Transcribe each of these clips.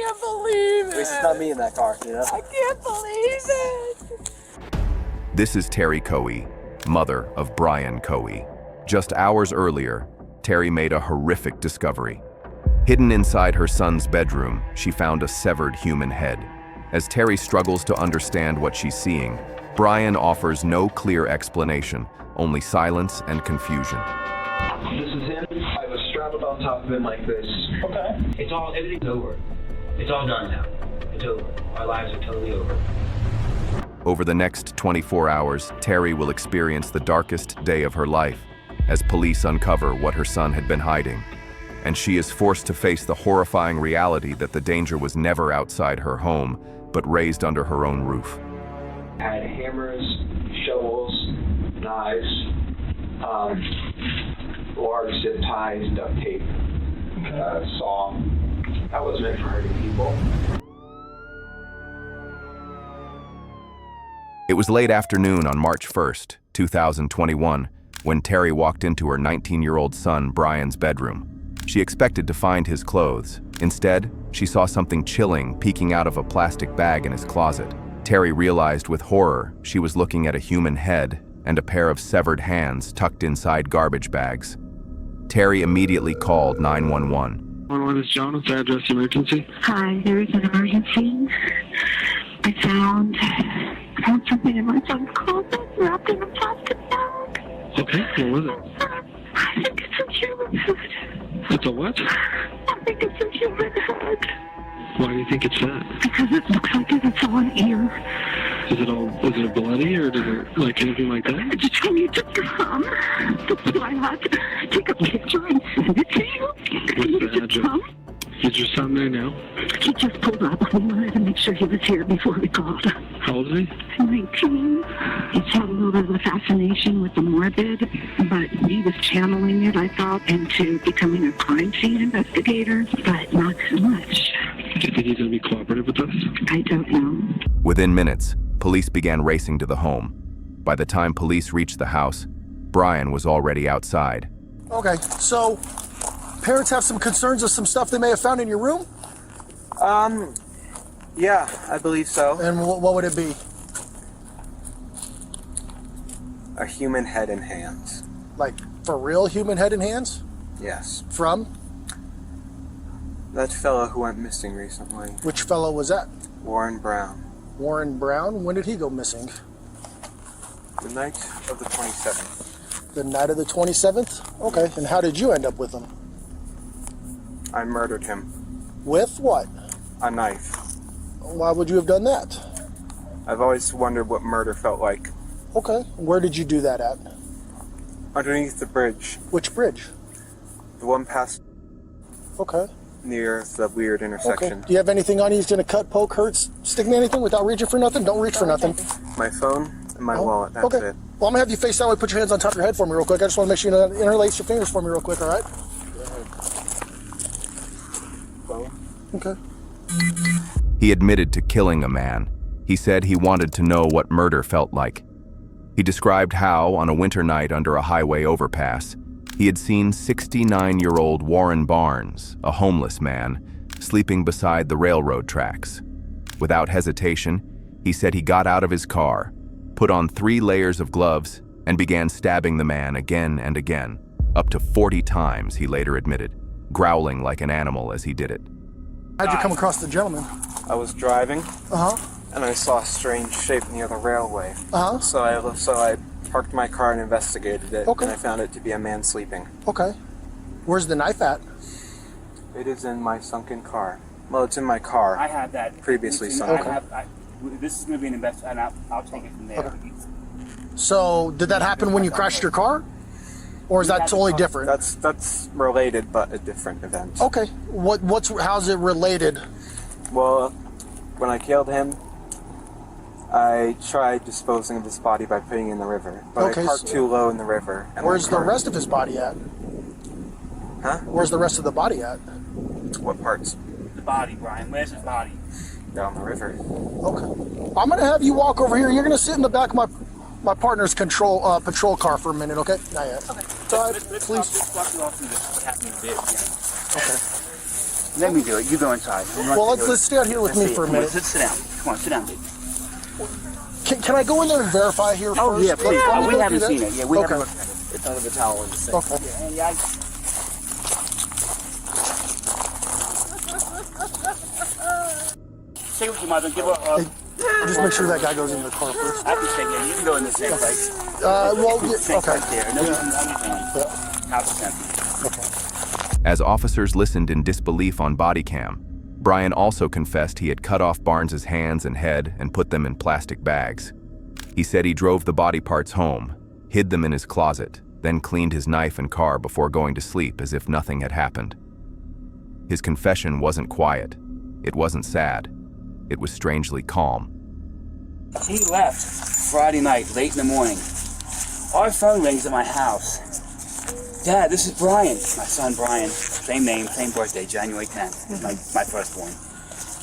can't believe it. At least it's not me in that car, you know? I can't believe it. This is Terry Cohee, mother of Brian Cohee. Just hours earlier, Terry made a horrific discovery. Hidden inside her son's bedroom, she found a severed human head. As Terry struggles to understand what she's seeing, Brian offers no clear explanation, only silence and confusion. This is him. I have a strap up on top of him like this. Okay. Everything's over. It's all done now. It's over. Our lives are totally over. Over the next 24 hours, Terry will experience the darkest day of her life as police uncover what her son had been hiding. And she is forced to face the horrifying reality that the danger was never outside her home, but raised under her own roof. I had hammers, shovels, knives, large zip ties, duct tape, saw. That was meant for hurting people. It was late afternoon on March 1st, 2021, when Terry walked into her 19-year-old son Brian's bedroom. She expected to find his clothes. Instead, she saw something chilling peeking out of a plastic bag in his closet. Terry realized with horror she was looking at a human head and a pair of severed hands tucked inside garbage bags. Terry immediately called 911. 911 is John. What's the address emergency? Hi, there is an emergency. I found something in my son's closet wrapped in a plastic bag. Okay, what was it? I think it's a human head. It's a what? I think it's a human head. Why do you think it's that? Because it looks like it's all an ear. Is it bloody or does it like anything like that? I just need to come. That's why I had to take a picture and send it to you. What's the address? Is your son there now? He just pulled up. We wanted to make sure he was here before we called. How old is he? 19. He's had a little bit of a fascination with the morbid, but he was channeling it, I thought, into becoming a crime scene investigator, but not so much. Do you think he's going to be cooperative with us? I don't know. Within minutes, police began racing to the home. By the time police reached the house, Brian was already outside. Okay, so parents have some concerns of some stuff they may have found in your room? Yeah, I believe so. And what would it be? A human head and hands. Like, for real human head and hands? Yes. From? That fellow who went missing recently. Which fellow was that? Warren Brown. Warren Brown? When did he go missing? The night of the 27th. The night of the 27th? Okay, and how did you end up with him? I murdered him. With what? A knife. Why would you have done that? I've always wondered what murder felt like. Okay, where did you do that at? Underneath the bridge. Which bridge? The one past Okay. near the weird intersection. Okay. Do you have anything on you that's gonna cut, poke, hurt, stick me anything without reaching for nothing? Don't reach for nothing. My phone and my wallet, that's okay. it. Well, I'm gonna have you face that way, put your hands on top of your head for me real quick. I just wanna make sure you interlace your fingers for me real quick, all right? Phone? Okay. He admitted to killing a man. He said he wanted to know what murder felt like. He described how, on a winter night under a highway overpass, he had seen 69-year-old Warren Barnes, a homeless man, sleeping beside the railroad tracks. Without hesitation, he said he got out of his car, put on 3 layers of gloves, and began stabbing the man again and again, up to 40 times, he later admitted, growling like an animal as he did it. How'd you come across the gentleman? I was driving, Uh-huh. and I saw a strange shape near the railway. Uh-huh. So I parked my car and investigated it, Okay. and I found it to be a man sleeping. Okay. Where's the knife at? It is in my sunken car. Well, it's in my car. I have that. Previously I sunk. this is going to be an investigation, and I'll take it from there. Okay. So, did that happen when you crashed your car? Or is that totally different? That's related, but a different event. Okay. How's it related? Well, when I killed him, I tried disposing of his body by putting it in the river, but Okay, I parked too low in the river. And Where's my the car- rest of his body at? Huh? Where's the rest of the body at? What parts? The body, Brian. Where's his body? Down the river. Okay. I'm gonna have you walk over here. You're gonna sit in the back of my partner's patrol car for a minute, okay? Not yet. Okay. Go ahead, Let's please. walk you all through this, what happened in the day again. Okay. Let me do it. You go inside. Well, let's stay out here with me for a minute. Sit down. Come on, sit down, dude. Can I go in there and verify here first? Yeah, please. Let me We go haven't through seen that. it. Yeah, we Okay. haven't looked at it. It's under the towel in the sink. Okay. Yeah, stay with your mother. Give her. Just make sure that guy goes in the car first. I can stay here. You can go in the sink, right? Well, Sink okay. right there. No, yeah. House is empty. As officers listened in disbelief on Bodycam, Brian also confessed he had cut off Barnes's hands and head and put them in plastic bags. He said he drove the body parts home, hid them in his closet, then cleaned his knife and car before going to sleep as if nothing had happened. His confession wasn't quiet. It wasn't sad. It was strangely calm. He left Friday night, late in the morning. Our phone rings at my house. Dad, this is Brian. My son Brian. Same name, same birthday, January 10th. My firstborn.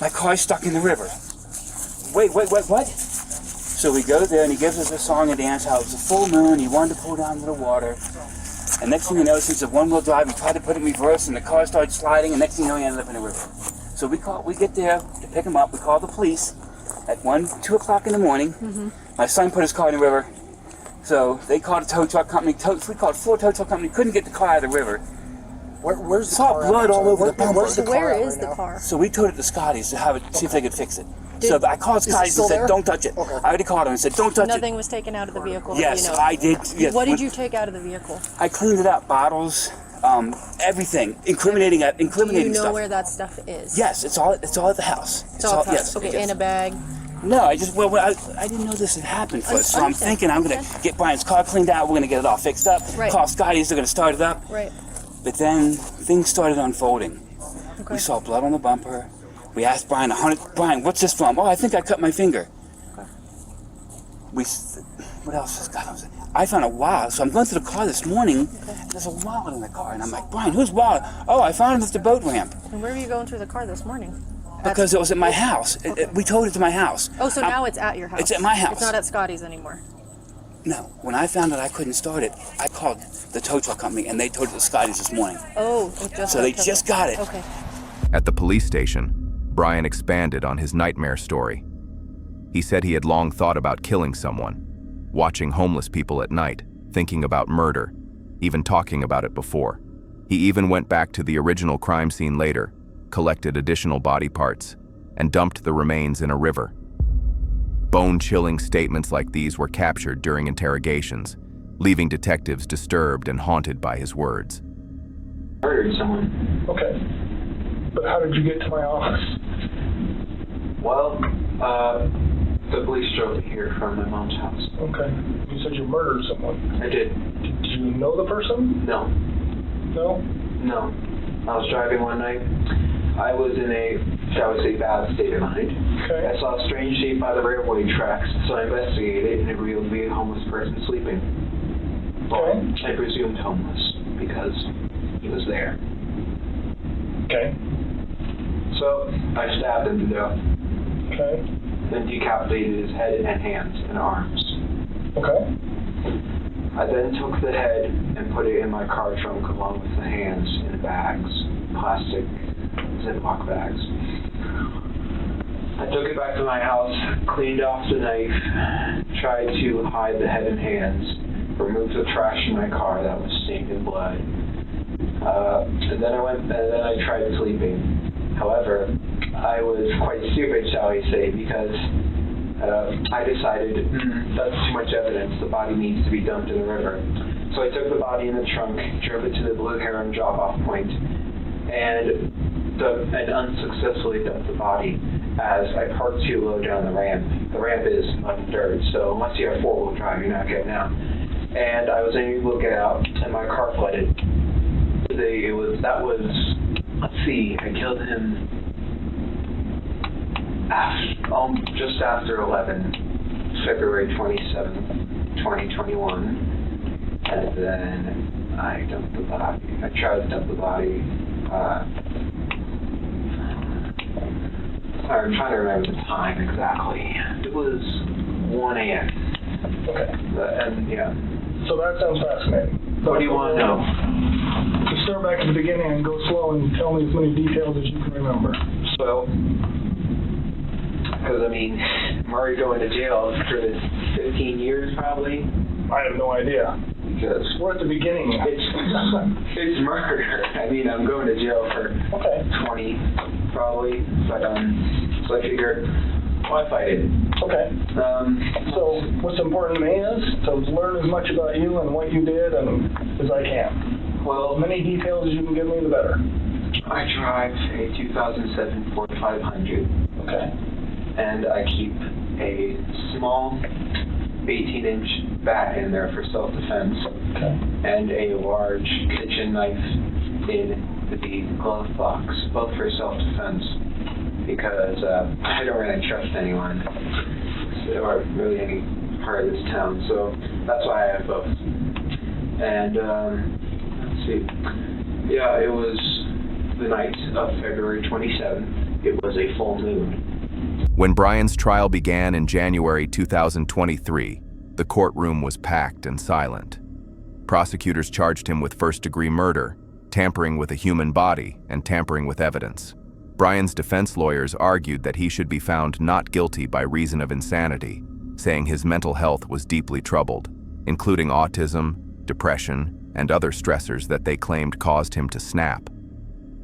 My car's stuck in the river. Wait, what? So we go there and he gives us a song and dance how it was a full moon, he wanted to pull down to the water. And next thing you know, since it's a one-wheel drive, we tried to put it in reverse and the car started sliding and next thing you know, he ended up in the river. So we get there to pick him up, we call the police at 2 o'clock in the morning. My son put his car in the river. So they called a tow truck company. We called 4 tow truck companies, couldn't get the car out of the river. Where's the Saw car? blood all over the bumper. Where's the car Where at is right the now? car? So we towed it to Scotty's to have it, see if they could fix it. So I called Scotty's still and said, there? don't touch it. Okay. I already called him and said, don't touch Nothing was taken out of the vehicle. it. Yes, you know. I did. Yes. What did you take out of the vehicle? I cleaned it up, bottles, everything, incriminating Do you know stuff. where that stuff is? Yes, it's all at the house. It's all yes. okay, yes. in a bag. No, I didn't know this had happened first, so I'm Understand. thinking I'm gonna get Brian's car cleaned out. We're gonna get it all fixed up. Right. Call Scotty's, they're gonna start it up. Right. But then things started unfolding. Okay. We saw blood on the bumper. We asked Brian, Brian, what's this from? Oh, I think I cut my finger. What else has got on? I found a wallet. So I'm going through the car this morning, and there's a wallet in the car. And I'm like, Brian, whose wallet? Oh, I found it at the boat ramp. And where were you going through the car this morning? Because it was at my house. We towed it to my house. Oh, so now it's at your house. It's at my house. It's not at Scotty's anymore. No, when I found out I couldn't start it, I called the tow truck company, and they towed it to Scotty's this morning. Oh, it just. So they just got it. Okay. At the police station, Brian expanded on his nightmare story. He said he had long thought about killing someone, watching homeless people at night, thinking about murder, even talking about it before. He even went back to the original crime scene later, collected additional body parts, and dumped the remains in a river. Bone-chilling statements like these were captured during interrogations, leaving detectives disturbed and haunted by his words. Murdered someone. Okay. But how did you get to my office? Well, the police drove here from my mom's house. Okay. You said you murdered someone. I did. Did you know the person? No. No? No. I was driving one night. I was in a, shall we say, bad state of mind. Okay. I saw a strange shape by the railway tracks, so I investigated, and it revealed to be a homeless person sleeping. Well, I presumed homeless, because he was there. Okay. So, I stabbed him to death, Okay. then decapitated his head and hands and arms. Okay. I then took the head and put it in my car trunk along with the hands in bags, plastic Ziploc bags. I took it back to my house, cleaned off the knife, tried to hide the head and hands, removed the trash in my car that was stained in blood. And then I tried sleeping. However, I was quite stupid, shall we say, because I decided that's too much evidence. The body needs to be dumped in the river. So I took the body in the trunk, drove it to the Blue Heron drop-off point, and unsuccessfully dumped the body as I parked too low down the ramp. The ramp is undirt, so unless you have four-wheel drive, you're not getting out. And I was able to get out, and my car flooded. Let's see, I killed him just after 11, February 27th, 2021, and then I dumped the body. I tried to dump the body. I'm trying to remember the time exactly. It was 1 a.m. Okay. And yeah. So that sounds fascinating. What do you want to know? The start back at the beginning and go slow and tell me as many details as you can remember. So, because I mean, I'm already going to jail for this 15 years probably. I have no idea. Because We're at the beginning. it's murder. I mean, I'm going to jail for 20 probably, but so I figured, why fight it? Okay. So what's important to me is to learn as much about you and what you did and as I can. Well, As many details as you can give me, the better. I drive a 2007 Ford 500, Okay. and I keep a small 18-inch bat in there for self-defense, Okay. and a large kitchen knife in the glove box, both for self-defense, because I don't really trust anyone, or really any part of this town, so that's why I have both. And, let's see, yeah, it was the night of February 27th. It was a full moon. When Brian's trial began in January 2023, the courtroom was packed and silent. Prosecutors charged him with first-degree murder, tampering with a human body, and tampering with evidence. Brian's defense lawyers argued that he should be found not guilty by reason of insanity, saying his mental health was deeply troubled, including autism, depression, and other stressors that they claimed caused him to snap.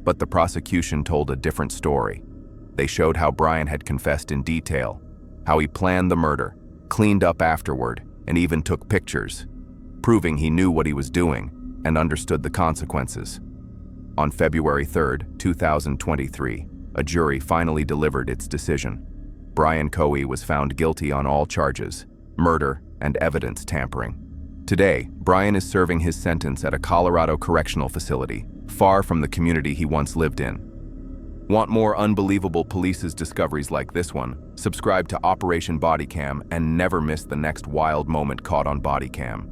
But the prosecution told a different story. They showed how Brian had confessed in detail, how he planned the murder, cleaned up afterward, and even took pictures, proving he knew what he was doing and understood the consequences. On February 3, 2023, a jury finally delivered its decision. Brian Cohee was found guilty on all charges, murder and evidence tampering. Today, Brian is serving his sentence at a Colorado correctional facility, far from the community he once lived in. Want more unbelievable police discoveries like this one? Subscribe to Operation Bodycam and never miss the next wild moment caught on Bodycam.